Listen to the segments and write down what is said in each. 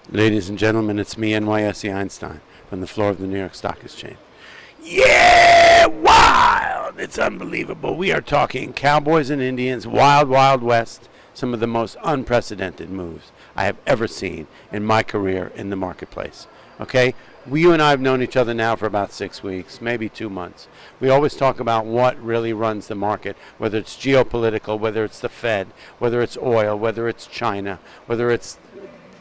Ladies and gentlemen, it's me, NYSEinstein, from the floor of the New York Stock Exchange. Yeah, wild! It's unbelievable. We are talking cowboys and Indians, wild, wild west, some of the most unprecedented moves I have ever seen in my career in the marketplace. Okay? You and I have known each other now for about 6 weeks, maybe 2 months. We always talk about what really runs the market, whether it's geopolitical, whether it's the Fed, whether it's oil, whether it's China, whether it's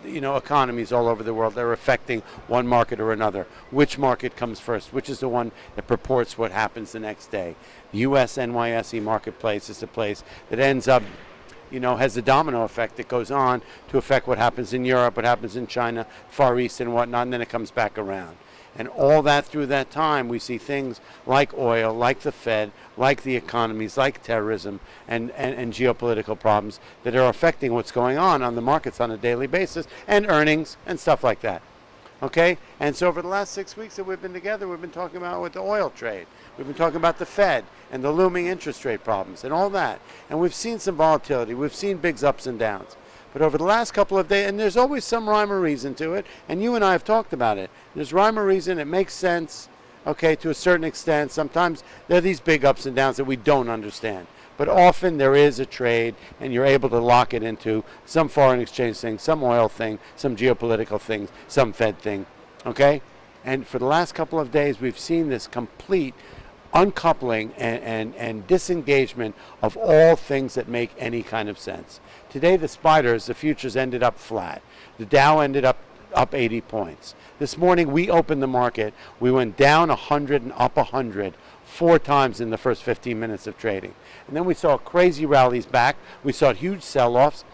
economies all over the world that are affecting one market or another. Which market comes first? Which is the one that purports what happens the next day? The U.S. NYSE marketplace is the place that ends up, has a domino effect that goes on to affect what happens in Europe, what happens in China, Far East and whatnot, and then it comes back around. And all that through that time, we see things like oil, like the Fed, like the economies, like terrorism and geopolitical problems that are affecting what's going on the markets on a daily basis, and earnings and stuff like that. Okay? And so over the last 6 weeks that we've been together, we've been talking about with the oil trade. We've been talking about the Fed and the looming interest rate problems and all that. And we've seen some volatility. We've seen big ups and downs. But over the last couple of days, and there's always some rhyme or reason to it, and you and I have talked about it. There's rhyme or reason, it makes sense, okay, to a certain extent. Sometimes there are these big ups and downs that we don't understand. But often there is a trade, and you're able to lock it into some foreign exchange thing, some oil thing, some geopolitical thing, some Fed thing, okay? And for the last couple of days, we've seen this complete uncoupling and disengagement of all things that make any kind of sense. Today, the spiders, the futures ended up flat. The Dow ended up 80 points. This morning, we opened the market. We went down 100 and up 100 4 times in the first 15 minutes of trading. And then we saw crazy rallies back. We saw huge sell-offs.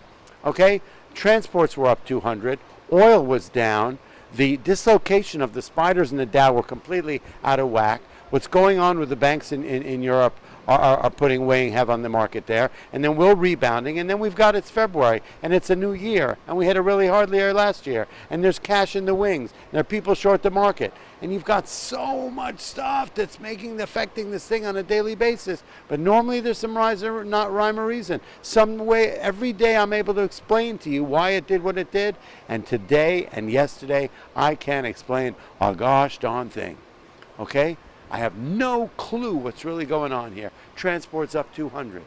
Okay? Transports were up 200. Oil was down. The dislocation of the spiders and the Dow were completely out of whack. What's going on with the banks in Europe are weighing heavy on the market there. And then we're rebounding. And then we've got it's February, and it's a new year. And we had a really hard year last year. And there's cash in the wings. And there are people short the market. And you've got so much stuff that's affecting this thing on a daily basis. But normally there's some not rhyme or reason. Some way, every day I'm able to explain to you why it did what it did. And today and yesterday, I can't explain a gosh darn thing. Okay? I have no clue what's really going on here. Transport's up 200.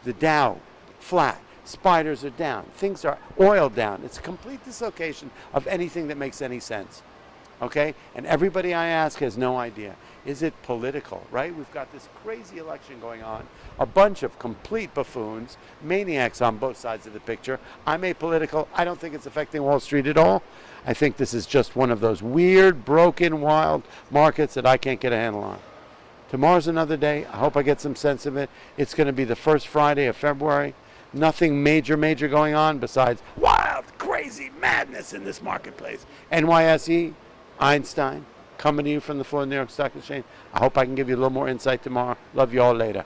The Dow, flat. Spiders are down. Things are oil down. It's a complete dislocation of anything that makes any sense. Okay? And everybody I ask has no idea. Is it political, right? We've got this crazy election going on. A bunch of complete buffoons, maniacs on both sides of the picture. I'm apolitical. I don't think it's affecting Wall Street at all. I think this is just one of those weird, broken, wild markets that I can't get a handle on. Tomorrow's another day. I hope I get some sense of it. It's going to be the first Friday of February. Nothing major going on besides wild, crazy madness in this marketplace. NYSE, Einstein, coming to you from the floor of the New York Stock Exchange. I hope I can give you a little more insight tomorrow. Love you all later.